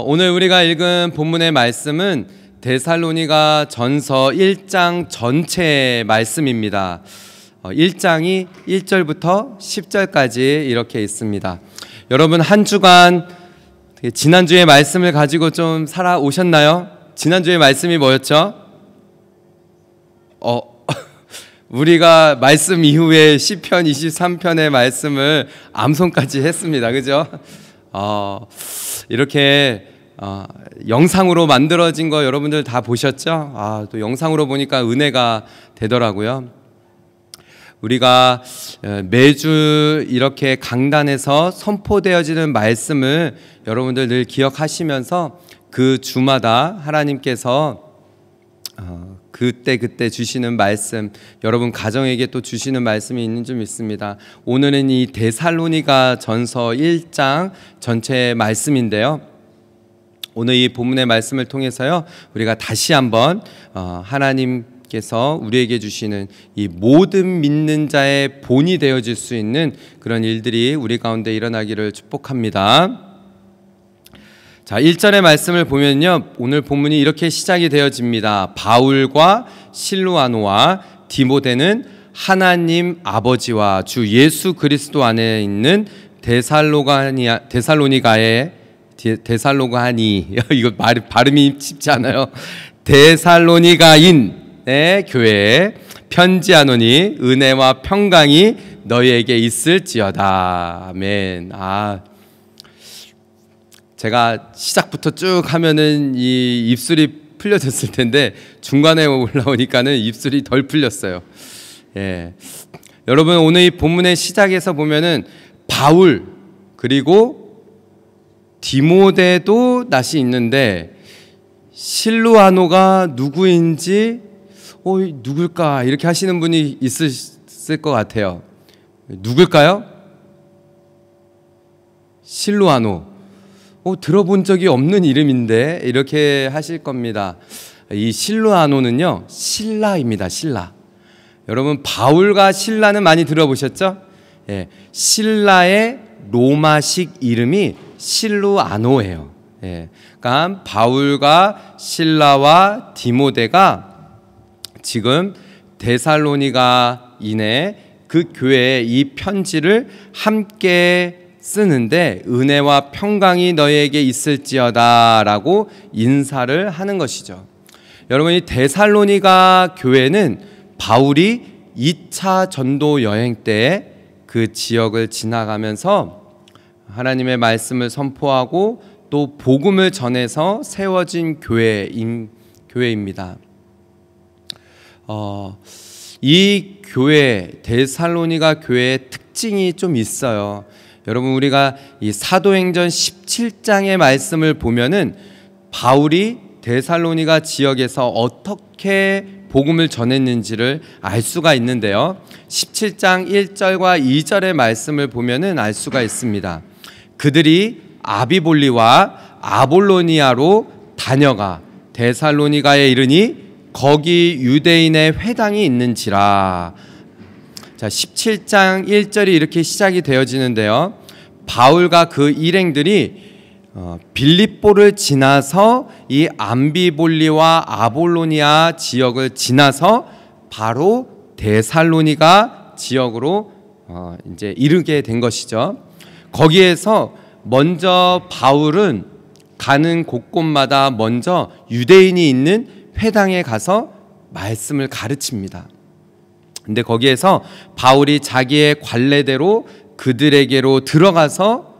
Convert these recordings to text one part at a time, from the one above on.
오늘 우리가 읽은 본문의 말씀은 데살로니가 전서 1장 전체의 말씀입니다. 1장이 1절부터 10절까지 이렇게 있습니다. 여러분 한 주간 지난주의 말씀을 가지고 좀 살아오셨나요? 지난주의 말씀이 뭐였죠? 우리가 말씀 이후에 시편 23편의 말씀을 암송까지 했습니다. 그죠? 이렇게 영상으로 만들어진 거 여러분들 다 보셨죠? 또 영상으로 보니까 은혜가 되더라고요. 우리가 매주 이렇게 강단에서 선포되어지는 말씀을 여러분들 늘 기억하시면서 그 주마다 하나님께서 그때 주시는 말씀, 여러분 가정에게 또 주시는 말씀이 있는 줄 믿습니다. 오늘은 이 데살로니가 전서 1장 전체의 말씀인데요, 오늘 이 본문의 말씀을 통해서요, 우리가 다시 한번 하나님께서 우리에게 주시는 이 모든 믿는 자의 본이 되어질 수 있는 그런 일들이 우리 가운데 일어나기를 축복합니다. 자, 1절의 말씀을 보면요, 오늘 본문이 이렇게 시작이 되어집니다. 바울과 실루아노와 디모데는 하나님 아버지와 주 예수 그리스도 안에 있는 데살로니가니 이거 발음이 쉽지 않아요. 데살로니가인의 교회에 편지하노니 은혜와 평강이 너희에게 있을지어다. 아멘. 제가 시작부터 쭉 하면은 이 입술이 풀려졌을 텐데 중간에 올라오니까는 입술이 덜 풀렸어요. 여러분 오늘 이 본문의 시작에서 보면은 바울 그리고 디모데도 낯이 있는데 실루아노가 누구인지 누굴까 이렇게 하시는 분이 있을 것 같아요. 누굴까요? 실루아노. 들어본 적이 없는 이름인데 이렇게 하실 겁니다. 이 실루아노는요, 신라입니다. 신라. 여러분 바울과 신라는 많이 들어보셨죠? 신라의 로마식 이름이 실루아노예요. 그러니까 바울과 신라와 디모데가 지금 데살로니가인의 그 교회에 이 편지를 함께 쓰는데 은혜와 평강이 너희에게 있을지어다 라고 인사를 하는 것이죠. 여러분 이 데살로니가 교회는 바울이 2차 전도 여행 때 그 지역을 지나가면서 하나님의 말씀을 선포하고 또 복음을 전해서 세워진 교회입니다. 이 교회 데살로니가 교회의 특징이 좀 있어요. 여러분 우리가 이 사도행전 17장의 말씀을 보면은 바울이 데살로니가 지역에서 어떻게 복음을 전했는지를 알 수가 있는데요, 17장 1절과 2절의 말씀을 보면은 알 수가 있습니다. 그들이 아비볼리와 아볼로니아로 다녀가 데살로니가에 이르니 거기 유대인의 회당이 있는지라. 자, 17장 1절이 이렇게 시작이 되어지는데요, 바울과 그 일행들이 빌립보를 지나서 이 암비볼리와 아볼로니아 지역을 지나서 바로 데살로니가 지역으로 이제 이르게 된 것이죠. 거기에서 먼저 바울은 가는 곳곳마다 먼저 유대인이 있는 회당에 가서 말씀을 가르칩니다. 근데 거기에서 바울이 자기의 관례대로 그들에게로 들어가서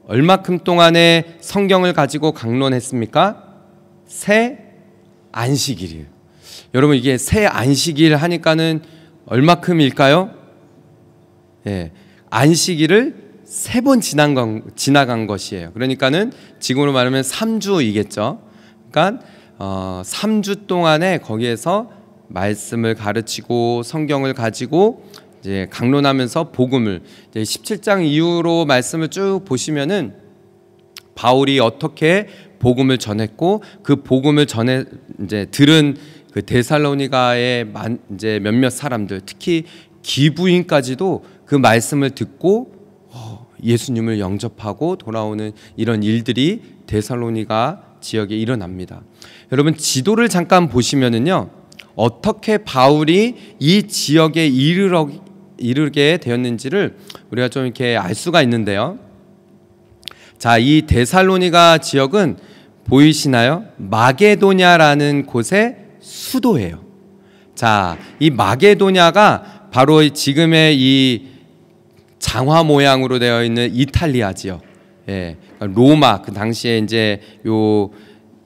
얼마큼 동안의 성경을 가지고 강론했습니까? 새 안식일이에요. 여러분 이게 새 안식일 하니까는 얼마큼일까요? 안식일을 3번 지나간 것이에요. 그러니까는 지금으로 말하면 3주이겠죠. 그러니까 3주 동안에 거기에서 말씀을 가르치고 성경을 가지고 이제 강론하면서 복음을, 이제 17장 이후로 말씀을 쭉 보시면은 바울이 어떻게 복음을 전했고 그 복음을 전해 이제 들은 그 데살로니가의 이제 몇몇 사람들, 특히 기부인까지도 그 말씀을 듣고 예수님을 영접하고 돌아오는 이런 일들이 데살로니가 지역에 일어납니다. 여러분 지도를 잠깐 보시면은요, 어떻게 바울이 이 지역에 이르게 되었는지를 우리가 좀 이렇게 알 수가 있는데요. 자, 이 데살로니가 지역은 보이시나요? 마게도냐라는 곳의 수도예요. 자, 이 마게도냐가 바로 지금의 이 장화 모양으로 되어 있는 이탈리아 지역. 예, 로마, 그 당시에 이제 요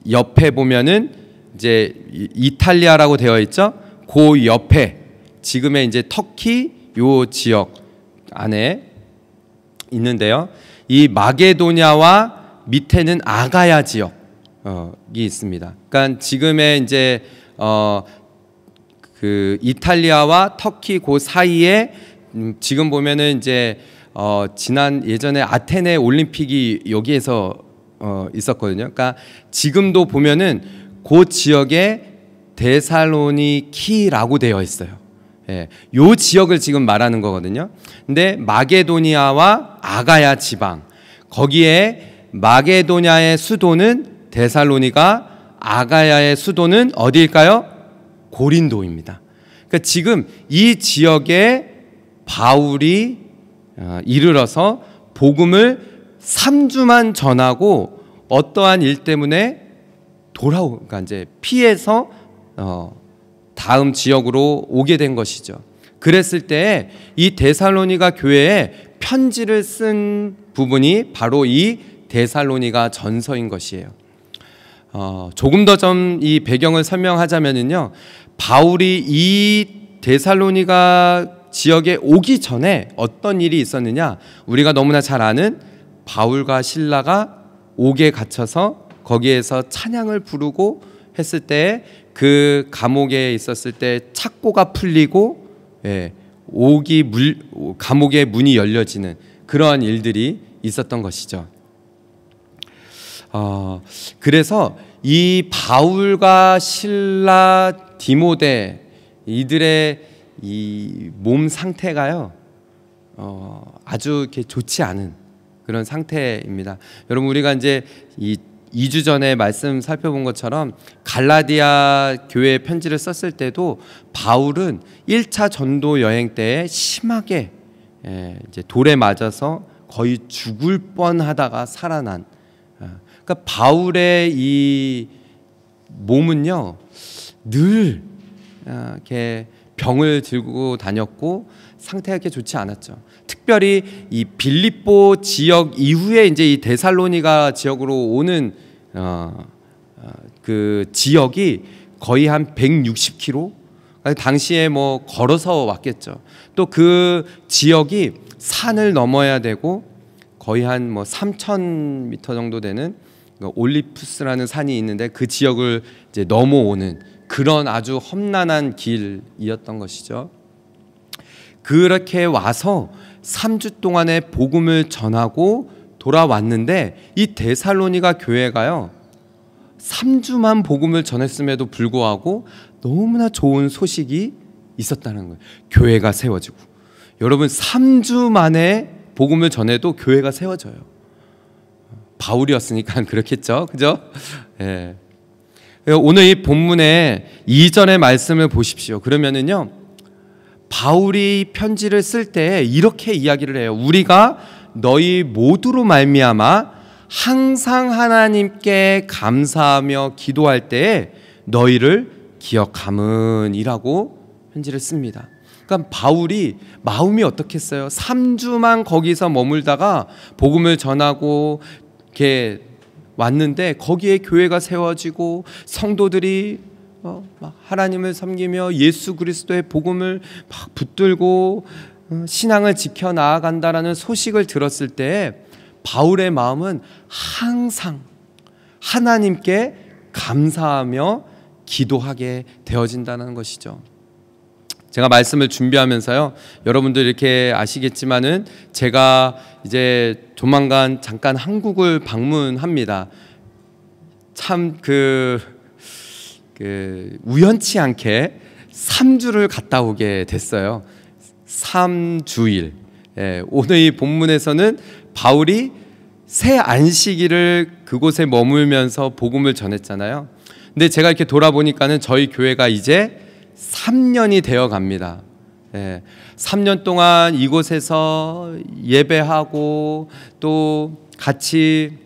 옆에 보면은 이제 이탈리아라고 되어 있죠. 그 옆에 지금의 이제 터키 요 지역 안에 있는데요. 이 마게도냐와 밑에는 아가야 지역이 있습니다. 그러니까 지금의 이제 그 이탈리아와 터키 그 사이에 지금 보면은 이제 지난 예전에 아테네 올림픽이 여기에서 있었거든요. 그러니까 지금도 보면은 그 지역에 데살로니키라고 되어 있어요. 예, 요 지역을 지금 말하는 거거든요. 근데 마게도니아와 아가야 지방, 거기에 마게도냐의 수도는 데살로니가, 아가야의 수도는 어디일까요? 고린도입니다. 그러니까 지금 이 지역에 바울이 이르러서 복음을 3주만 전하고 어떠한 일 때문에 그러니까 이제 피해서 다음 지역으로 오게 된 것이죠. 그랬을 때 이 데살로니가 교회에 편지를 쓴 부분이 바로 이 데살로니가 전서인 것이에요. 조금 더 좀 이 배경을 설명하자면은요, 바울이 이 데살로니가 지역에 오기 전에 어떤 일이 있었느냐, 우리가 너무나 잘 아는 바울과 실라가 옥에 갇혀서 거기에서 찬양을 부르고 했을 때, 그 감옥에 있었을 때 착고가 풀리고, 예, 감옥의 문이 열려지는 그러한 일들이 있었던 것이죠. 그래서 이 바울과 실라, 디모데 이들의 이 몸 상태가요, 아주 이렇게 좋지 않은 그런 상태입니다. 여러분, 우리가 이제 2주 전에 말씀 살펴본 것처럼 갈라디아 교회에 편지를 썼을 때도 바울은 1차 전도 여행 때 심하게 이제 돌에 맞아서 거의 죽을 뻔하다가 살아난. 그러니까 바울의 이 몸은요, 늘 이렇게 병을 들고 다녔고 상태가 이렇게 좋지 않았죠. 특별히 이 빌립보 지역 이후에 이제 이 데살로니가 지역으로 오는 그 지역이 거의 한 160km, 당시에 뭐 걸어서 왔겠죠. 또 그 지역이 산을 넘어야 되고 거의 한 뭐 3,000m 정도 되는 올리푸스라는 산이 있는데 그 지역을 이제 넘어오는 그런 아주 험난한 길이었던 것이죠. 그렇게 와서 3주 동안에 복음을 전하고 돌아왔는데, 이 데살로니가 교회가요, 3주만 복음을 전했음에도 불구하고 너무나 좋은 소식이 있었다는 거예요. 교회가 세워지고. 여러분, 3주 만에 복음을 전해도 교회가 세워져요. 바울이었으니까 그렇겠죠, 그죠? 예. 오늘 이 본문의 2절의 말씀을 보십시오. 그러면은요, 바울이 편지를 쓸 때 이렇게 이야기를 해요. 우리가 너희 모두로 말미암아 항상 하나님께 감사하며 기도할 때에 너희를 기억함은이라고 편지를 씁니다. 그러니까 바울이 마음이 어떻겠어요? 3주만 거기서 머물다가 복음을 전하고 이렇게 왔는데 거기에 교회가 세워지고 성도들이 막 하나님을 섬기며 예수 그리스도의 복음을 막 붙들고 신앙을 지켜 나아간다라는 소식을 들었을 때 바울의 마음은 항상 하나님께 감사하며 기도하게 되어진다는 것이죠. 제가 말씀을 준비하면서요, 여러분들 이렇게 아시겠지만은 제가 이제 조만간 잠깐 한국을 방문합니다. 참 우연치 않게 3주를 갔다 오게 됐어요. 3주일. 예, 오늘 이 본문에서는 바울이 새 안식일을 그곳에 머물면서 복음을 전했잖아요. 근데 제가 이렇게 돌아보니까는 저희 교회가 이제 3년이 되어 갑니다. 3년 동안 이곳에서 예배하고 또 같이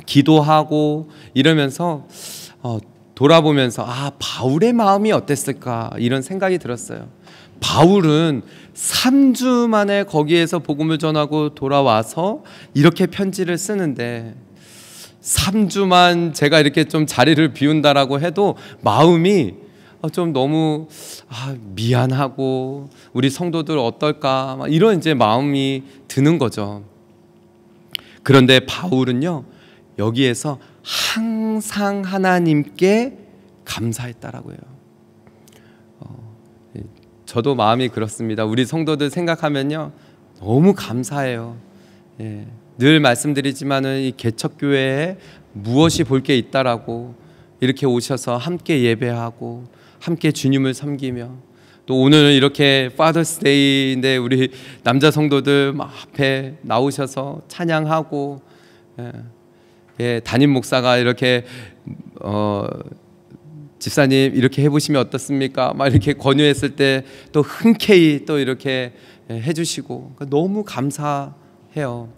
기도하고 이러면서 돌아보면서 바울의 마음이 어땠을까 이런 생각이 들었어요. 바울은 3주 만에 거기에서 복음을 전하고 돌아와서 이렇게 편지를 쓰는데 3주만 제가 이렇게 좀 자리를 비운다라고 해도 마음이 좀 너무 미안하고 우리 성도들 어떨까 이런 이제 마음이 드는 거죠. 그런데 바울은요 여기에서 항상 하나님께 감사했다라고 해요. 저도 마음이 그렇습니다. 우리 성도들 생각하면요 너무 감사해요. 늘 말씀드리지만은 이 개척교회에 무엇이 볼 게 있다라고 이렇게 오셔서 함께 예배하고 함께 주님을 섬기며 또 오늘 이렇게 Father's Day인데 우리 남자 성도들 앞에 나오셔서 찬양하고 담임 목사가 이렇게 집사님 이렇게 해보시면 어떻습니까? 막 이렇게 권유했을 때 또 흔쾌히 또 이렇게 해주시고 너무 감사해요.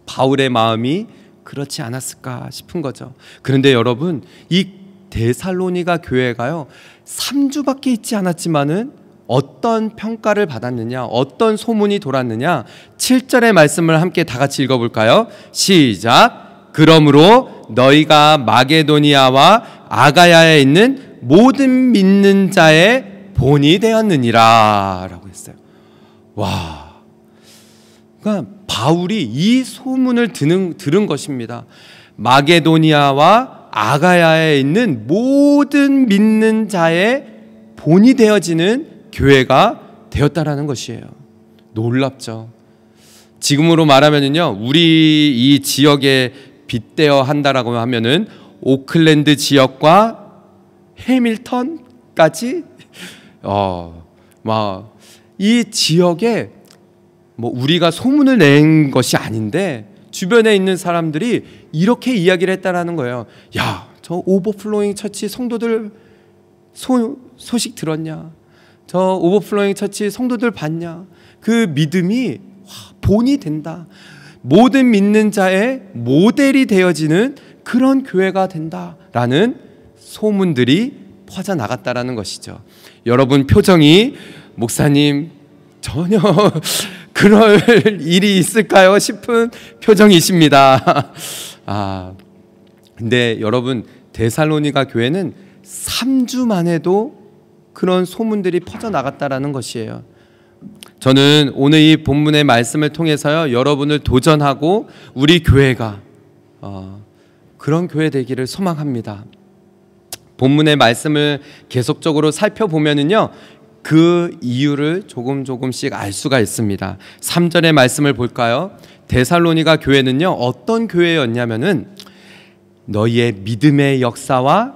바울의 마음이 그렇지 않았을까 싶은 거죠. 그런데 여러분 이 데살로니가 교회가요 3주밖에 있지 않았지만은 어떤 평가를 받았느냐, 어떤 소문이 돌았느냐 7절의 말씀을 함께 다 같이 읽어볼까요? 시작. 그러므로 너희가 마게도니아와 아가야에 있는 모든 믿는 자의 본이 되었느니라 라고 했어요. 와, 그러니까 바울이 이 소문을 들은 것입니다. 마게도니아와 아가야에 있는 모든 믿는 자의 본이 되어지는 교회가 되었다라는 것이에요. 놀랍죠. 지금으로 말하면요, 우리 이 지역에 빗대어 한다라고 하면은 오클랜드 지역과 해밀턴까지 이 지역에 우리가 소문을 낸 것이 아닌데 주변에 있는 사람들이 이렇게 이야기를 했다라는 거예요. 야, 저 오버플로잉 처치 성도들 소식 들었냐? 저 오버플로잉 처치 성도들 봤냐? 그 믿음이 본이 된다. 모든 믿는 자의 모델이 되어지는 그런 교회가 된다라는 소문들이 퍼져나갔다라는 것이죠. 여러분 표정이 목사님 전혀 그럴 일이 있을까요? 싶은 표정이십니다. 근데 여러분 데살로니가 교회는 3주만 해도 그런 소문들이 퍼져나갔다라는 것이에요. 저는 오늘 이 본문의 말씀을 통해서요 여러분을 도전하고 우리 교회가 그런 교회 되기를 소망합니다. 본문의 말씀을 계속적으로 살펴보면은요 그 이유를 조금씩 알 수가 있습니다. 3절의 말씀을 볼까요? 데살로니가 교회는요 어떤 교회였냐면은 너희의 믿음의 역사와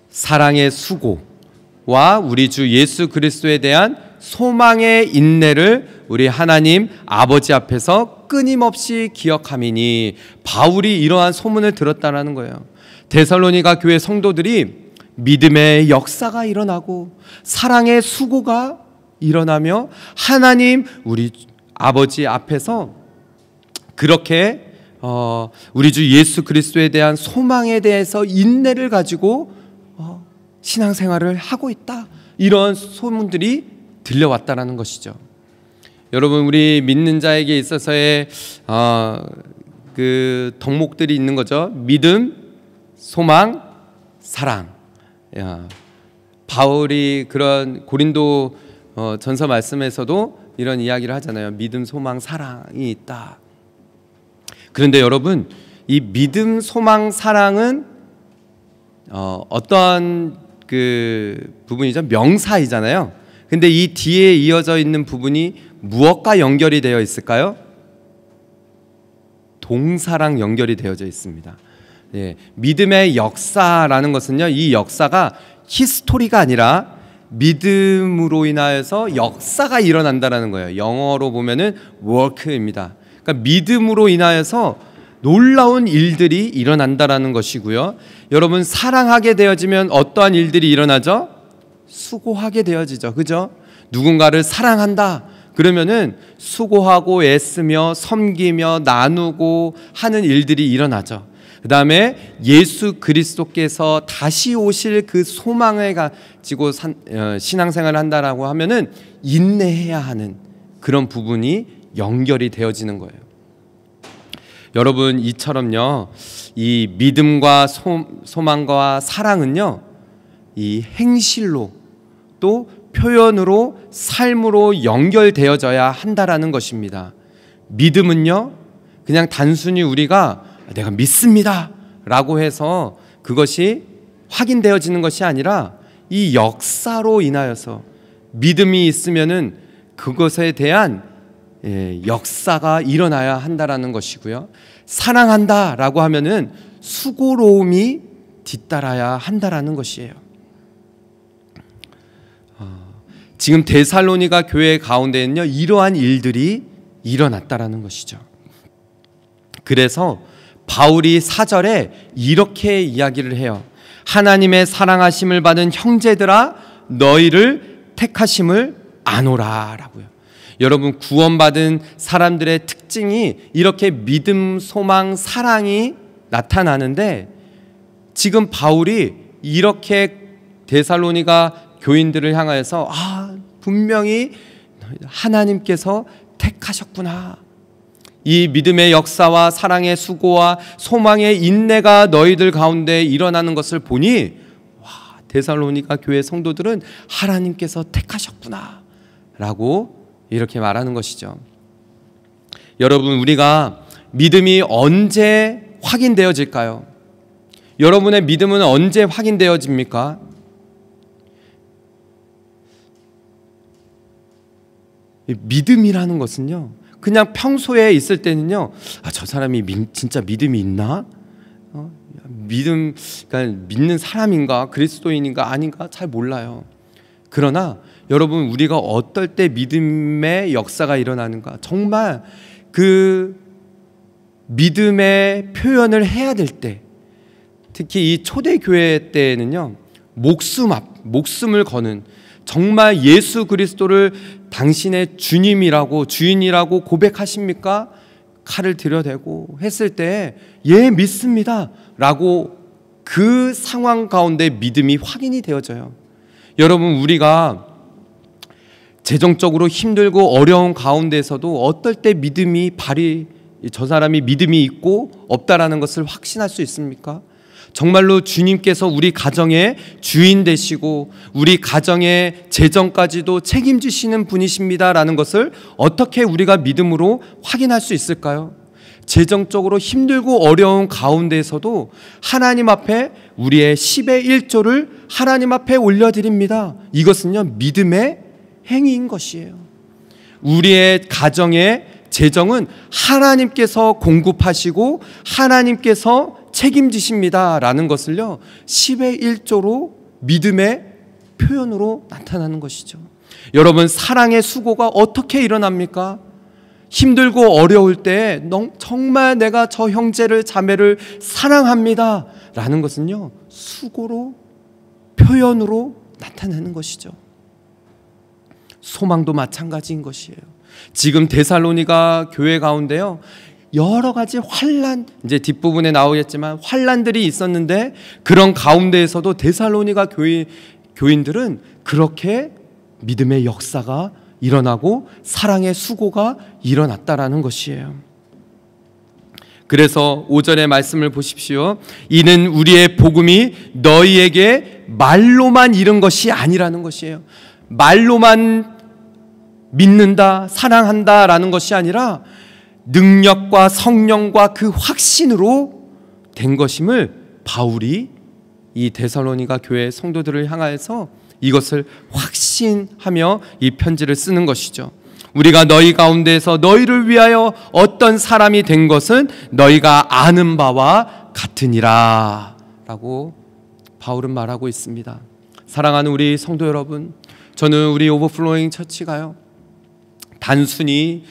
사랑의 수고와 우리 주 예수 그리스도에 대한 소망의 인내를 우리 하나님 아버지 앞에서 끊임없이 기억함이니 바울이 이러한 소문을 들었다라는 거예요. 데살로니가 교회 성도들이 믿음의 역사가 일어나고 사랑의 수고가 일어나며 하나님 우리 아버지 앞에서 그렇게 우리 주 예수 그리스도에 대한 소망에 대해서 인내를 가지고 신앙생활을 하고 있다. 이런 소문들이 들려왔다라는 것이죠. 여러분 우리 믿는 자에게 있어서의 그 덕목들이 있는 거죠. 믿음, 소망, 사랑. 바울이 그런 고린도 전서 말씀에서도 이런 이야기를 하잖아요. 믿음, 소망, 사랑이 있다. 그런데 여러분 이 믿음, 소망, 사랑은 어떤 그 부분이죠? 명사이잖아요. 근데 이 뒤에 이어져 있는 부분이 무엇과 연결이 되어 있을까요? 동사랑 연결이 되어져 있습니다. 믿음의 역사라는 것은요, 이 역사가 히스토리가 아니라 믿음으로 인하여서 역사가 일어난다라는 거예요. 영어로 보면은 work입니다. 그러니까 믿음으로 인하여서 놀라운 일들이 일어난다라는 것이고요. 여러분, 사랑하게 되어지면 어떠한 일들이 일어나죠? 수고하게 되어지죠. 그죠? 누군가를 사랑한다 그러면은 수고하고 애쓰며 섬기며 나누고 하는 일들이 일어나죠. 그 다음에 예수 그리스도께서 다시 오실 그 소망을 가지고 신앙생활을 한다라고 하면은 인내해야 하는 그런 부분이 연결이 되어지는 거예요. 여러분, 이처럼요, 이 믿음과 소망과 사랑은요, 이 행실로 또 표현으로 삶으로 연결되어져야 한다라는 것입니다. 믿음은요, 그냥 단순히 우리가 내가 믿습니다 라고 해서 그것이 확인되어지는 것이 아니라 이 역사로 인하여서 믿음이 있으면은 그것에 대한 역사가 일어나야 한다라는 것이고요. 사랑한다 라고 하면은 수고로움이 뒤따라야 한다라는 것이에요. 지금 데살로니가 교회 가운데는요, 이러한 일들이 일어났다라는 것이죠. 그래서 바울이 4절에 이렇게 이야기를 해요. 하나님의 사랑하심을 받은 형제들아, 너희를 택하심을 아노라 라고요. 여러분, 구원받은 사람들의 특징이 이렇게 믿음, 소망, 사랑이 나타나는데, 지금 바울이 이렇게 데살로니가 교인들을 향하여서 분명히 하나님께서 택하셨구나, 이 믿음의 역사와 사랑의 수고와 소망의 인내가 너희들 가운데 일어나는 것을 보니, 데살로니가 교회 성도들은 하나님께서 택하셨구나 라고 이렇게 말하는 것이죠. 여러분, 우리가 믿음이 언제 확인되어질까요? 여러분의 믿음은 언제 확인되어집니까? 믿음이라는 것은요, 그냥 평소에 있을 때는요, 저 사람이 진짜 믿음이 있나? 그러니까 믿는 사람인가, 그리스도인인가 아닌가 잘 몰라요. 그러나 여러분, 우리가 어떨 때 믿음의 역사가 일어나는가, 정말 그 믿음의 표현을 해야 될 때, 특히 이 초대교회 때에는요, 목숨을 거는, 정말 예수 그리스도를 당신의 주님이라고 주인이라고 고백하십니까? 칼을 들여대고 했을 때, 예, 믿습니다 라고 그 상황 가운데 믿음이 확인이 되어져요. 여러분, 우리가 재정적으로 힘들고 어려운 가운데서도 어떨 때 저 사람이 믿음이 있고 없다라는 것을 확신할 수 있습니까? 정말로 주님께서 우리 가정의 주인 되시고 우리 가정의 재정까지도 책임지시는 분이십니다라는 것을 어떻게 우리가 믿음으로 확인할 수 있을까요? 재정적으로 힘들고 어려운 가운데에서도 하나님 앞에 우리의 10의 1조를 하나님 앞에 올려드립니다. 이것은요, 믿음의 행위인 것이에요. 우리의 가정의 재정은 하나님께서 공급하시고 하나님께서 책임지십니다라는 것을요, 10의 1조로 믿음의 표현으로 나타나는 것이죠. 여러분, 사랑의 수고가 어떻게 일어납니까? 힘들고 어려울 때 정말 내가 저 형제를 자매를 사랑합니다 라는 것은요, 수고로, 표현으로 나타내는 것이죠. 소망도 마찬가지인 것이에요. 지금 데살로니가 교회 가운데요, 여러 가지 환난, 이제 뒷부분에 나오겠지만 환난들이 있었는데, 그런 가운데에서도 데살로니가 교인들은 그렇게 믿음의 역사가 일어나고 사랑의 수고가 일어났다라는 것이에요. 그래서 5절의 말씀을 보십시오. 이는 우리의 복음이 너희에게 말로만 이른 것이 아니라는 것이에요. 말로만 믿는다, 사랑한다라는 것이 아니라 능력과 성령과 그 확신으로 된 것임을 바울이 이 데살로니가 교회 성도들을 향하여서 이것을 확신하며 이 편지를 쓰는 것이죠. 우리가 너희 가운데서 너희를 위하여 어떤 사람이 된 것은 너희가 아는 바와 같으니라 라고 바울은 말하고 있습니다. 사랑하는 우리 성도 여러분, 저는 우리 오버플로잉 처치가요, 단순히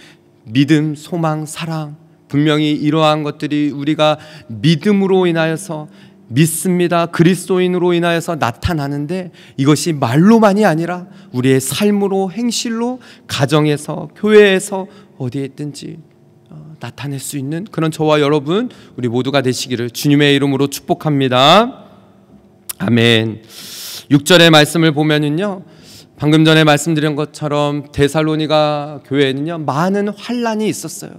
믿음, 소망, 사랑, 분명히 이러한 것들이 우리가 믿음으로 인하여서 믿습니다, 그리스도인으로 인하여서 나타나는데, 이것이 말로만이 아니라 우리의 삶으로, 행실로, 가정에서, 교회에서 어디에 있든지 나타낼 수 있는 그런 저와 여러분, 우리 모두가 되시기를 주님의 이름으로 축복합니다. 아멘. 6절의 말씀을 보면은요, 방금 전에 말씀드린 것처럼 데살로니가 교회에는요 많은 환란이 있었어요.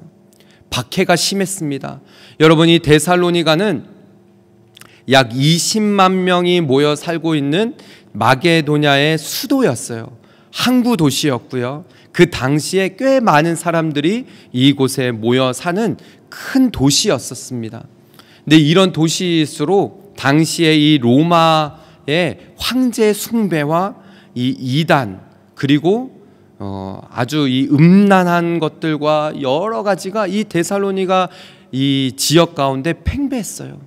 박해가 심했습니다. 여러분, 이 데살로니가는 약 20만 명이 모여 살고 있는 마게도냐의 수도였어요. 항구 도시였고요. 그 당시에 꽤 많은 사람들이 이곳에 모여 사는 큰 도시였었습니다. 근데 이런 도시일수록 당시에 이 로마의 황제 숭배와 이 이단, 그리고 아주 이 음란한 것들과 여러 가지가 이 데살로니가 이 지역 가운데 팽배했어요.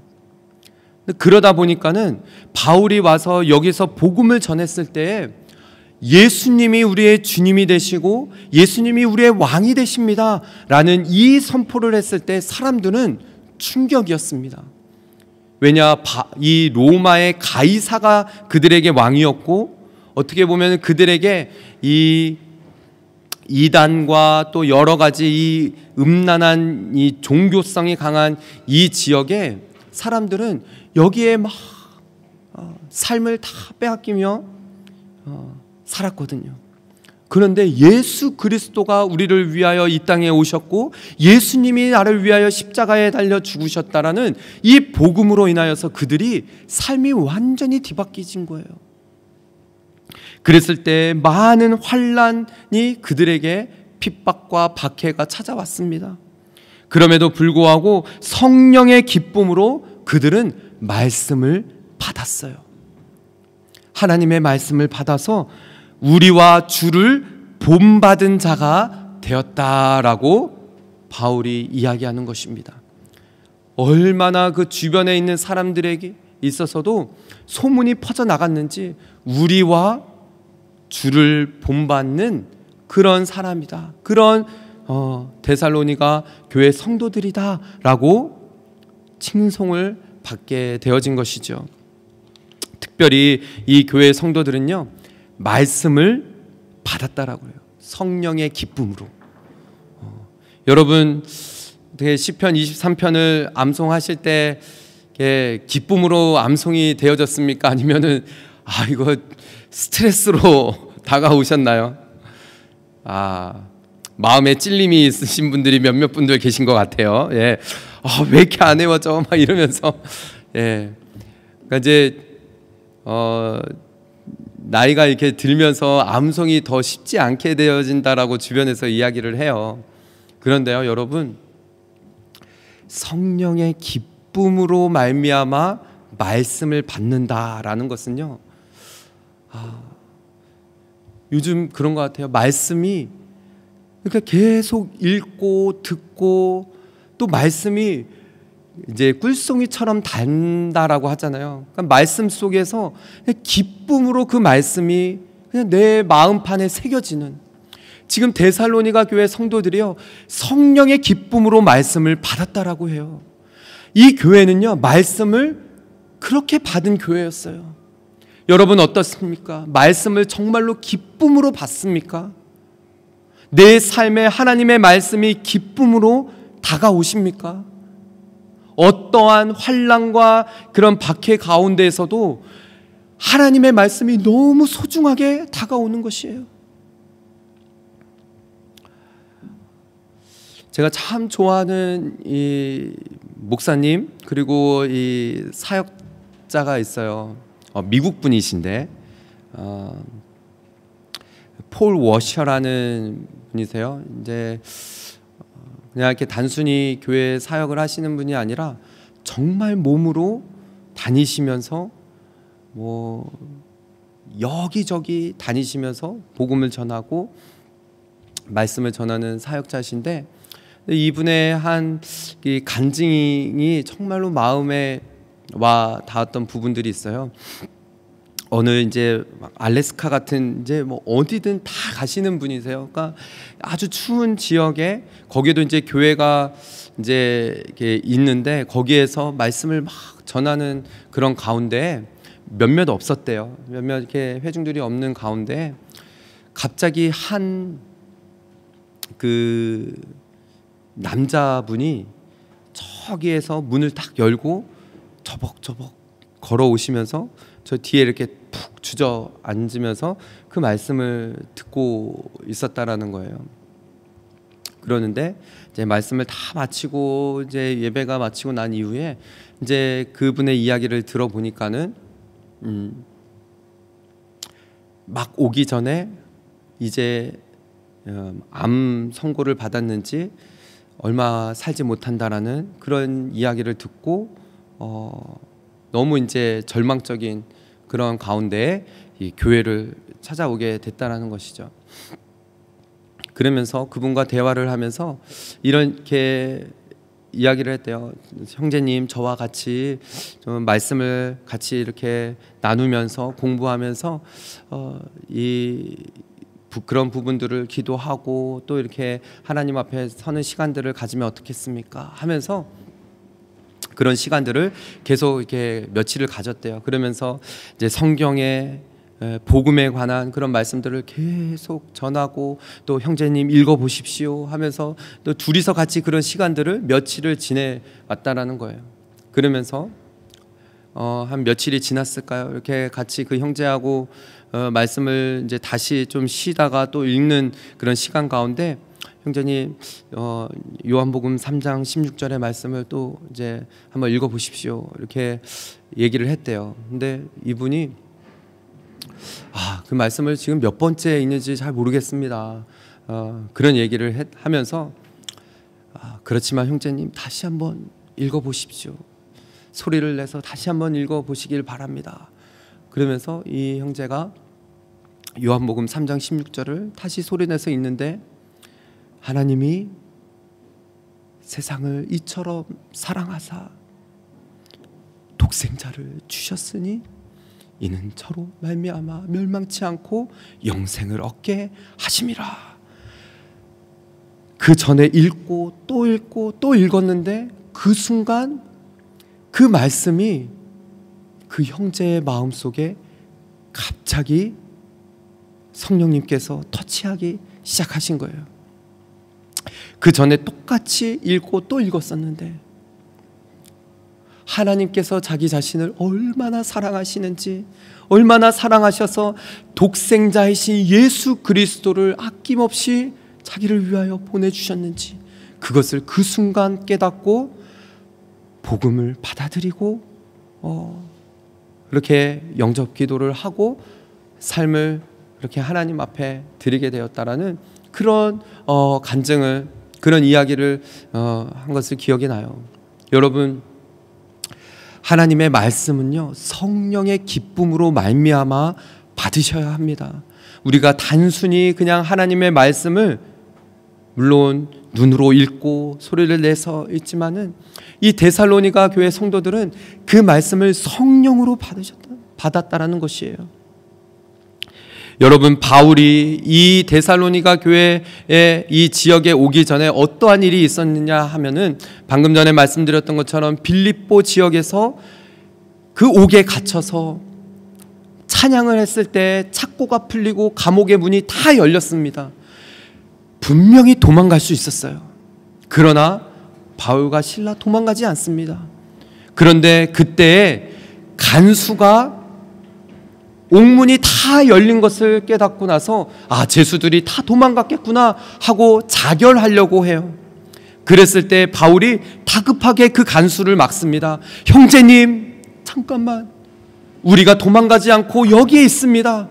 그러다 보니까는 바울이 와서 여기서 복음을 전했을 때 예수님이 우리의 주님이 되시고 예수님이 우리의 왕이 되십니다 라는 이 선포를 했을 때 사람들은 충격이었습니다. 왜냐, 이 로마의 가이사가 그들에게 왕이었고, 어떻게 보면 그들에게 이 이단과 또 여러 가지 이 음란한 이 종교성이 강한 이 지역에 사람들은 여기에 막 삶을 다 빼앗기며 살았거든요. 그런데 예수 그리스도가 우리를 위하여 이 땅에 오셨고 예수님이 나를 위하여 십자가에 달려 죽으셨다라는 이 복음으로 인하여서 그들이 삶이 완전히 뒤바뀌진 거예요. 그랬을 때 많은 환란이 그들에게 핍박과 박해가 찾아왔습니다. 그럼에도 불구하고 성령의 기쁨으로 그들은 말씀을 받았어요. 하나님의 말씀을 받아서 우리와 주를 본받은 자가 되었다라고 바울이 이야기하는 것입니다. 얼마나 그 주변에 있는 사람들에게 있어서도 소문이 퍼져나갔는지 우리와 주를 본받는 그런 사람이다, 그런 데살로니가 교회 성도들이다 라고 칭송을 받게 되어진 것이죠. 특별히 이 교회 성도들은요 말씀을 받았다라고 해요. 성령의 기쁨으로. 여러분, 시편 23편을 암송하실 때 기쁨으로 암송이 되어졌습니까? 아니면은 이거 스트레스로 다가오셨나요? 마음에 찔림이 있으신 분들이 몇몇 분들 계신 것 같아요. 예. 왜 이렇게 안 외워져? 막 이러면서. 예. 그러니까 이제 나이가 이렇게 들면서 암송이 더 쉽지 않게 되어진다라고 주변에서 이야기를 해요. 그런데요, 여러분, 성령의 기쁨으로 말미암아 말씀을 받는다라는 것은요, 요즘 그런 것 같아요. 말씀이 그러니까 계속 읽고 듣고 또 말씀이 이제 꿀송이처럼 단다라고 하잖아요. 그러니까 말씀 속에서 기쁨으로 그 말씀이 그냥 내 마음판에 새겨지는, 지금 데살로니가 교회 성도들이요 성령의 기쁨으로 말씀을 받았다라고 해요. 이 교회는요 말씀을 그렇게 받은 교회였어요. 여러분 어떻습니까? 말씀을 정말로 기쁨으로 받습니까? 내 삶에 하나님의 말씀이 기쁨으로 다가오십니까? 어떠한 환난과 그런 박해 가운데에서도 하나님의 말씀이 너무 소중하게 다가오는 것이에요. 제가 참 좋아하는 이 목사님, 그리고 이 사역자가 있어요. 미국 분이신데 폴 워셔라는 분이세요. 이제 그냥 이렇게 단순히 교회 사역을 하시는 분이 아니라 정말 몸으로 다니시면서 뭐 여기저기 다니시면서 복음을 전하고 말씀을 전하는 사역자신데, 이분의 한 간증이 정말로 마음에 와 닿았던 부분들이 있어요. 어느 이제 알래스카 같은 이제 뭐 어디든 다 가시는 분이세요. 그러니까 아주 추운 지역에 거기도 이제 교회가 이제 이렇게 있는데 거기에서 말씀을 막 전하는 그런 가운데 몇몇 없었대요. 몇몇 이렇게 회중들이 없는 가운데 갑자기 한 그 남자분이 저기에서 문을 딱 열고 저벅저벅 걸어오시면서 저 뒤에 이렇게 푹 주저앉으면서 그 말씀을 듣고 있었다라는 거예요. 그러는데 이제 말씀을 다 마치고 이제 예배가 마치고 난 이후에 이제 그분의 이야기를 들어보니까는 막 오기 전에 이제 암 선고를 받았는지 얼마 살지 못한다라는 그런 이야기를 듣고 너무 이제 절망적인 그런 가운데 이 교회를 찾아오게 됐다라는 것이죠. 그러면서 그분과 대화를 하면서 이렇게 이야기를 했대요. 형제님, 저와 같이 좀 말씀을 같이 이렇게 나누면서 공부하면서 그런 부분들을 기도하고 또 이렇게 하나님 앞에 서는 시간들을 가지면 어떻겠습니까? 하면서 그런 시간들을 계속 이렇게 며칠을 가졌대요. 그러면서 이제 성경의 복음에 관한 그런 말씀들을 계속 전하고 또 형제님 읽어보십시오 하면서 또 둘이서 같이 그런 시간들을 며칠을 지내왔다라는 거예요. 그러면서 한 며칠이 지났을까요? 이렇게 같이 그 형제하고 말씀을 이제 다시 좀 쉬다가 또 읽는 그런 시간 가운데 형제님 요한복음 3장 16절의 말씀을 또 이제 한번 읽어보십시오 이렇게 얘기를 했대요. 근데 이분이 그 말씀을 지금 몇 번째 있는지 잘 모르겠습니다. 그런 얘기를 하면서 그렇지만 형제님 다시 한번 읽어보십시오. 소리를 내서 다시 한번 읽어보시길 바랍니다. 그러면서 이 형제가 요한복음 3장 16절을 다시 소리내서 읽는데 하나님이 세상을 이처럼 사랑하사 독생자를 주셨으니 이는 저로 말미암아 멸망치 않고 영생을 얻게 하심이라. 그 전에 읽고 또 읽었는데 그 순간 그 말씀이 그 형제의 마음속에 갑자기 성령님께서 터치하기 시작하신 거예요. 그 전에 똑같이 읽고 또 읽었었는데 하나님께서 자기 자신을 얼마나 사랑하시는지, 얼마나 사랑하셔서 독생자이신 예수 그리스도를 아낌없이 자기를 위하여 보내주셨는지 그것을 그 순간 깨닫고 복음을 받아들이고 이렇게 영접 기도를 하고 삶을 이렇게 하나님 앞에 드리게 되었다라는 그런 간증을, 그런 이야기를 한 것을 기억이 나요. 여러분, 하나님의 말씀은요 성령의 기쁨으로 말미암아 받으셔야 합니다. 우리가 단순히 그냥 하나님의 말씀을 물론 눈으로 읽고 소리를 내서 읽지만은 이 데살로니가 교회 성도들은 그 말씀을 성령으로 받았다라는 것이에요. 여러분, 바울이 이 데살로니가 교회의 이 지역에 오기 전에 어떠한 일이 있었느냐 하면은 방금 전에 말씀드렸던 것처럼 빌립보 지역에서 그 옥에 갇혀서 찬양을 했을 때 착고가 풀리고 감옥의 문이 다 열렸습니다. 분명히 도망갈 수 있었어요. 그러나 바울과 실라 도망가지 않습니다. 그런데 그때에 간수가 옥문이 다 열린 것을 깨닫고 나서 죄수들이 다 도망갔겠구나 하고 자결하려고 해요. 그랬을 때 바울이 다급하게 그 간수를 막습니다. 형제님, 잠깐만, 우리가 도망가지 않고 여기에 있습니다.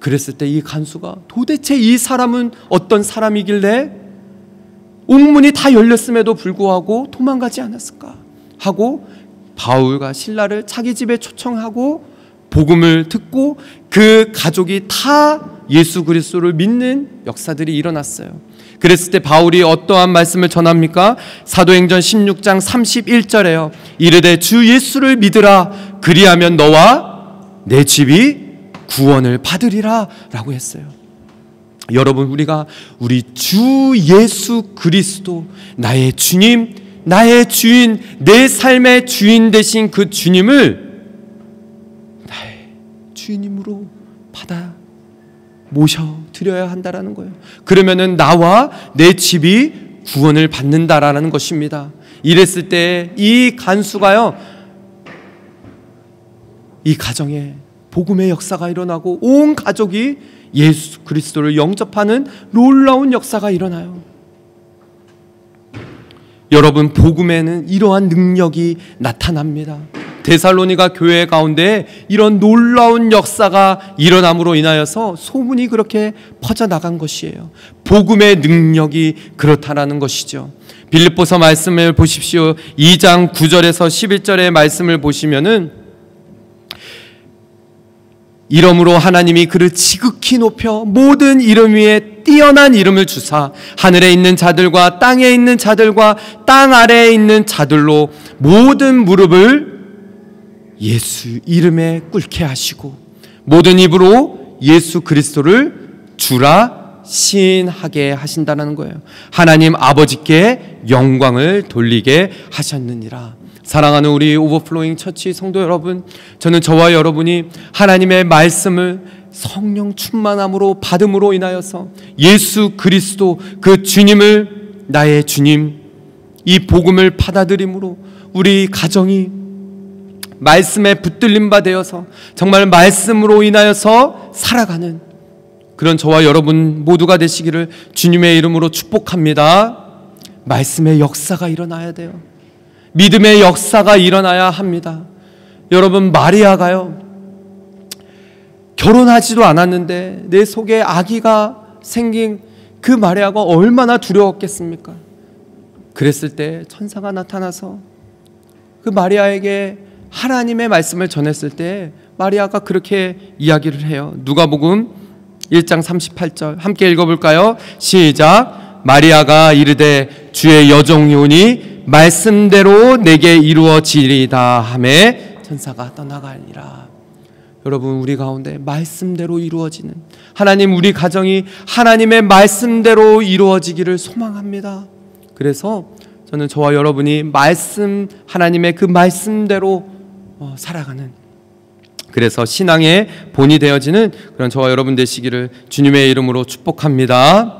그랬을 때 이 간수가 도대체 이 사람은 어떤 사람이길래 옥문이 다 열렸음에도 불구하고 도망가지 않았을까 하고 바울과 실라를 자기 집에 초청하고 복음을 듣고 그 가족이 다 예수 그리스도를 믿는 역사들이 일어났어요. 그랬을 때 바울이 어떠한 말씀을 전합니까? 사도행전 16장 31절에요. 이르되 주 예수를 믿으라 그리하면 너와 내 집이 구원을 받으리라 라고 했어요. 여러분, 우리가 우리 주 예수 그리스도, 나의 주님, 나의 주인, 내 삶의 주인 되신 그 주님을 나의 주님으로 받아 모셔드려야 한다라는 거예요. 그러면은 나와 내 집이 구원을 받는다라는 것입니다. 이랬을 때 이 간수가요, 이 가정에 복음의 역사가 일어나고 온 가족이 예수 그리스도를 영접하는 놀라운 역사가 일어나요. 여러분, 복음에는 이러한 능력이 나타납니다. 데살로니가 교회 가운데 이런 놀라운 역사가 일어남으로 인하여서 소문이 그렇게 퍼져나간 것이에요. 복음의 능력이 그렇다라는 것이죠. 빌립보서 말씀을 보십시오. 2장 9절에서 11절의 말씀을 보시면은, 이러므로 하나님이 그를 지극히 높여 모든 이름 위에 뛰어난 이름을 주사 하늘에 있는 자들과 땅에 있는 자들과 땅 아래에 있는 자들로 모든 무릎을 예수 이름에 꿇게 하시고 모든 입으로 예수 그리스도를 주라 시인하게 하신다는 거예요. 하나님 아버지께 영광을 돌리게 하셨느니라. 사랑하는 우리 오버플로잉 처치 성도 여러분, 저는 저와 여러분이 하나님의 말씀을 성령 충만함으로 받음으로 인하여서 예수 그리스도 그 주님을 나의 주님, 이 복음을 받아들임으로 우리 가정이 말씀에 붙들림 바 되어서 정말 말씀으로 인하여서 살아가는 그런 저와 여러분 모두가 되시기를 주님의 이름으로 축복합니다. 말씀의 역사가 일어나야 돼요. 믿음의 역사가 일어나야 합니다. 여러분, 마리아가요, 결혼하지도 않았는데 내 속에 아기가 생긴 그 마리아가 얼마나 두려웠겠습니까? 그랬을 때 천사가 나타나서 그 마리아에게 하나님의 말씀을 전했을 때 마리아가 그렇게 이야기를 해요. 누가복음 1장 38절 함께 읽어볼까요? 시작. 마리아가 이르되 주의 여종이 오니 말씀대로 내게 이루어지리다 하매 천사가 떠나가니라. 여러분, 우리 가운데 말씀대로 이루어지는 하나님, 우리 가정이 하나님의 말씀대로 이루어지기를 소망합니다. 그래서 저는 저와 여러분이 말씀, 하나님의 그 말씀대로 살아가는, 그래서 신앙의 본이 되어지는 그런 저와 여러분 되시기를 주님의 이름으로 축복합니다.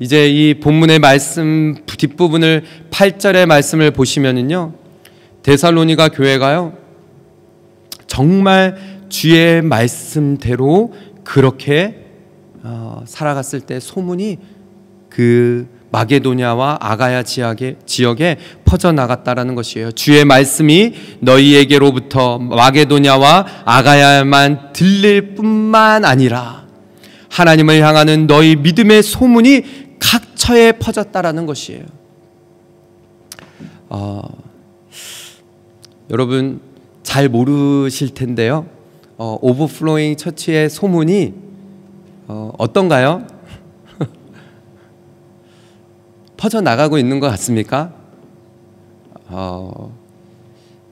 이제 이 본문의 말씀 뒷부분을 8절의 말씀을 보시면은요, 데살로니가 교회가요 정말 주의 말씀대로 그렇게 살아갔을 때 소문이 그 마게도냐와 아가야 지역에 퍼져나갔다라는 것이에요. 주의 말씀이 너희에게로부터 마게도냐와 아가야만 들릴 뿐만 아니라 하나님을 향하는 너희 믿음의 소문이 각처에 퍼졌다라는 것이에요. 여러분 잘 모르실 텐데요, 오버플로잉 처치의 소문이 어떤가요? 퍼져나가고 있는 것 같습니까?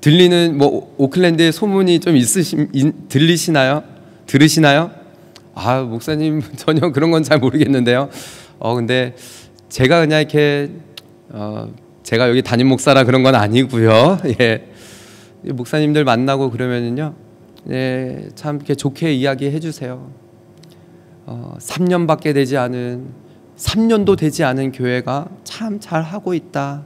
들리는 오클랜드의 소문이 좀 들리시나요? 들으시나요? 목사님 전혀 그런 건 잘 모르겠는데요. 근데 제가 그냥 이렇게 제가 여기 담임 목사라 그런 건 아니고요. 예. 목사님들 만나고 그러면은요, 예, 참 이렇게 좋게 이야기해 주세요. 3년밖에 되지 않은 3년도 되지 않은 교회가 참 잘하고 있다.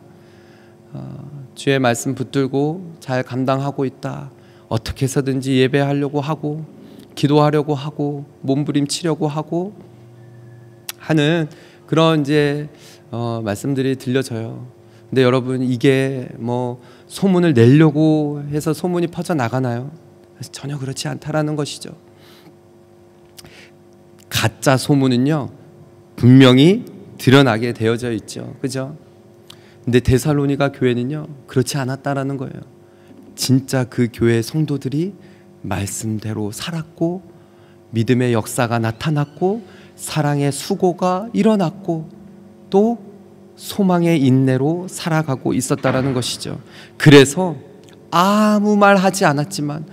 주의 말씀 붙들고 잘 감당하고 있다. 어떻게 해서든지 예배하려고 하고 기도하려고 하고 몸부림치려고 하고 하는 그런 이제 말씀들이 들려져요. 근데 여러분, 이게 소문을 내려고 해서 소문이 퍼져 나가나요? 전혀 그렇지 않다라는 것이죠. 가짜 소문은요 분명히 드러나게 되어져 있죠. 그죠? 근데 데살로니가 교회는요 그렇지 않았다라는 거예요. 진짜 그 교회 성도들이 말씀대로 살았고 믿음의 역사가 나타났고 사랑의 수고가 일어났고 또 소망의 인내로 살아가고 있었다라는 것이죠. 그래서 아무 말 하지 않았지만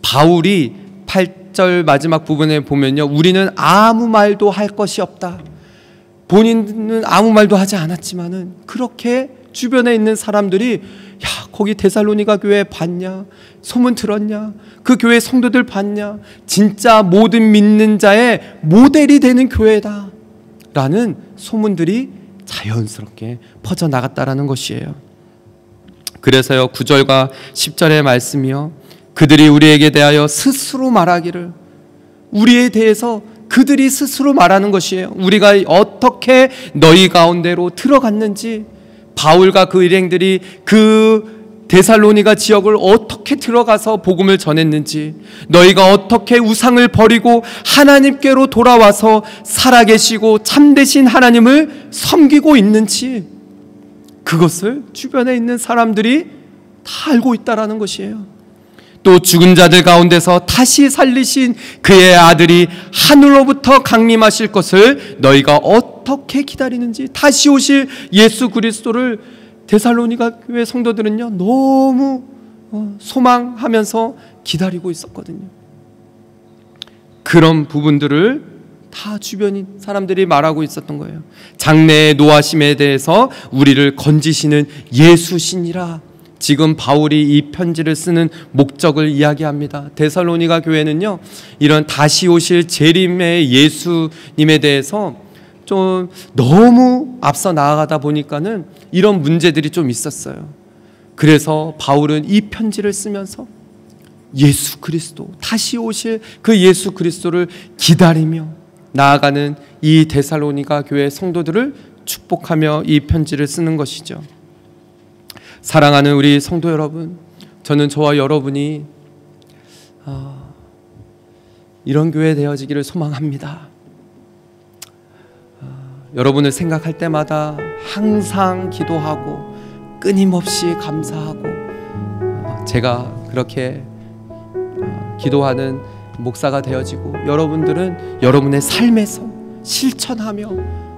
바울이 8절 마지막 부분에 보면요, 우리는 아무 말도 할 것이 없다. 본인은 아무 말도 하지 않았지만은 그렇게 주변에 있는 사람들이 야, 거기 데살로니가 교회 봤냐? 소문 들었냐? 그 교회 성도들 봤냐? 진짜 모든 믿는 자의 모델이 되는 교회다 라는 소문들이 자연스럽게 퍼져나갔다라는 것이에요. 그래서요, 9절과 10절의 말씀이요, 그들이 우리에게 대하여 스스로 말하기를, 우리에 대해서 그들이 스스로 말하는 것이에요. 우리가 어떻게 너희 가운데로 들어갔는지, 바울과 그 일행들이 그 데살로니가 지역을 어떻게 들어가서 복음을 전했는지, 너희가 어떻게 우상을 버리고 하나님께로 돌아와서 살아계시고 참되신 하나님을 섬기고 있는지, 그것을 주변에 있는 사람들이 다 알고 있다라는 것이에요. 또 죽은 자들 가운데서 다시 살리신 그의 아들이 하늘로부터 강림하실 것을 너희가 어떻게 기다리는지, 다시 오실 예수 그리스도를 데살로니가 교회 성도들은요, 너무 소망하면서 기다리고 있었거든요. 그런 부분들을 다 주변인 사람들이 말하고 있었던 거예요. 장래의 노하심에 대해서 우리를 건지시는 예수시니라. 지금 바울이 이 편지를 쓰는 목적을 이야기합니다. 데살로니가 교회는요, 이런 다시 오실 재림의 예수님에 대해서 좀 너무 앞서 나아가다 보니까는 이런 문제들이 좀 있었어요. 그래서 바울은 이 편지를 쓰면서 예수 그리스도, 다시 오실 그 예수 그리스도를 기다리며 나아가는 이 데살로니가 교회 성도들을 축복하며 이 편지를 쓰는 것이죠. 사랑하는 우리 성도 여러분, 저는 저와 여러분이 이런 교회 되어지기를 소망합니다. 여러분을 생각할 때마다 항상 기도하고 끊임없이 감사하고, 제가 그렇게 기도하는 목사가 되어지고, 여러분들은 여러분의 삶에서 실천하며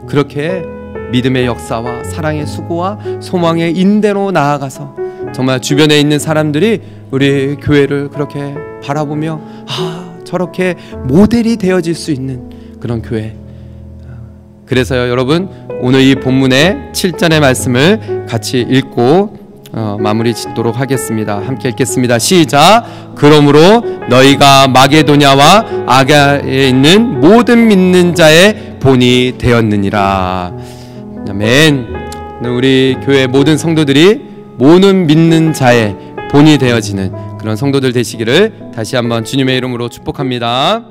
그렇게 믿음의 역사와 사랑의 수고와 소망의 인대로 나아가서 정말 주변에 있는 사람들이 우리 교회를 그렇게 바라보며 저렇게 모델이 되어질 수 있는 그런 교회. 그래서요, 여러분, 오늘 이 본문의 7절의 말씀을 같이 읽고 마무리 짓도록 하겠습니다. 함께 읽겠습니다. 시작. 그러므로 너희가 마게도냐와 아가에 있는 모든 믿는 자의 본이 되었느니라. 아멘. 우리 교회 모든 성도들이 모든 믿는 자의 본이 되어지는 그런 성도들 되시기를 다시 한번 주님의 이름으로 축복합니다.